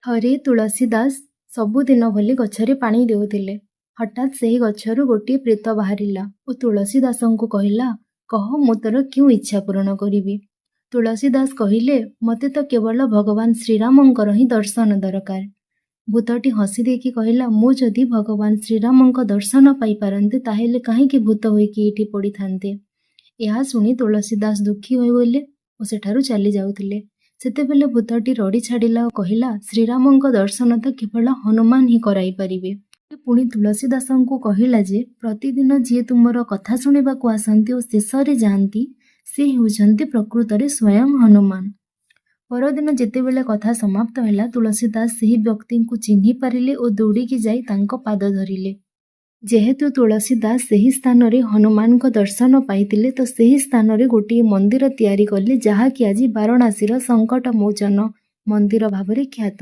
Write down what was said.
ଥରେ ତୁଳସୀଦାସ ସବୁଦିନ ଭଳି ଗଛରେ ପାଣି ଦେଉଥିଲେ। ହଠାତ୍ ସେହି ଗଛରୁ ଗୋଟିଏ ପ୍ରେତ ବାହାରିଲା ଓ ତୁଳସୀଦାସଙ୍କୁ କହିଲା, କହ ମୁଁ ତୋର କେଉଁ ଇଚ୍ଛା ପୂରଣ କରିବି। ତୁଳସୀଦାସ କହିଲେ, ମୋତେ ତ କେବଳ ଭଗବାନ ଶ୍ରୀରାମଙ୍କର ହିଁ ଦର୍ଶନ ଦରକାର। ଭୂତଟି ହସି ଦେଇକି କହିଲା, ମୁଁ ଯଦି ଭଗବାନ ଶ୍ରୀରାମଙ୍କ ଦର୍ଶନ ପାଇପାରନ୍ତି ତାହେଲେ କାହିଁକି ଭୂତ ହୋଇକି ଏଇଠି ପଡ଼ିଥାନ୍ତେ। ଏହା ଶୁଣି ତୁଳସୀଦାସ ଦୁଃଖୀ ହୋଇଗଲେ ଓ ସେଠାରୁ ଚାଲି ଯାଉଥିଲେ। ସେତେବେଳେ ଭୂତଟି ରଡ଼ି ଛାଡ଼ିଲା ଓ କହିଲା, ଶ୍ରୀରାମଙ୍କ ଦର୍ଶନ ତ କେବଳ ହନୁମାନ ହିଁ କରାଇ ପାରିବେ। ପୁଣି ତୁଳସୀଦାସଙ୍କୁ କହିଲା ଯେ ପ୍ରତିଦିନ ଯିଏ ତୁମର କଥା ଶୁଣିବାକୁ ଆସନ୍ତି ଓ ଶେଷରେ ଯାଆନ୍ତି ସେ ହେଉଛନ୍ତି ପ୍ରକୃତରେ ସ୍ୱୟଂ ହନୁମାନ। ପରଦିନ ଯେତେବେଳେ କଥା ସମାପ୍ତ ହେଲା, ତୁଳସୀଦାସ ସେହି ବ୍ୟକ୍ତିଙ୍କୁ ଚିହ୍ନି ପାରିଲେ ଓ ଦୌଡ଼ିକି ଯାଇ ତାଙ୍କ ପାଦ ଧରିଲେ। ଯେହେତୁ ତୁଳସୀଦାସ ସେହି ସ୍ଥାନରେ ହନୁମାନଙ୍କ ଦର୍ଶନ ପାଇଥିଲେ ତ ସେହି ସ୍ଥାନରେ ଗୋଟିଏ ମନ୍ଦିର ତିଆରି କଲେ, ଯାହାକି ଆଜି ବାରାଣାସୀର ସଙ୍କଟ ମୋଚନ ମନ୍ଦିର ଭାବରେ ଖ୍ୟାତ।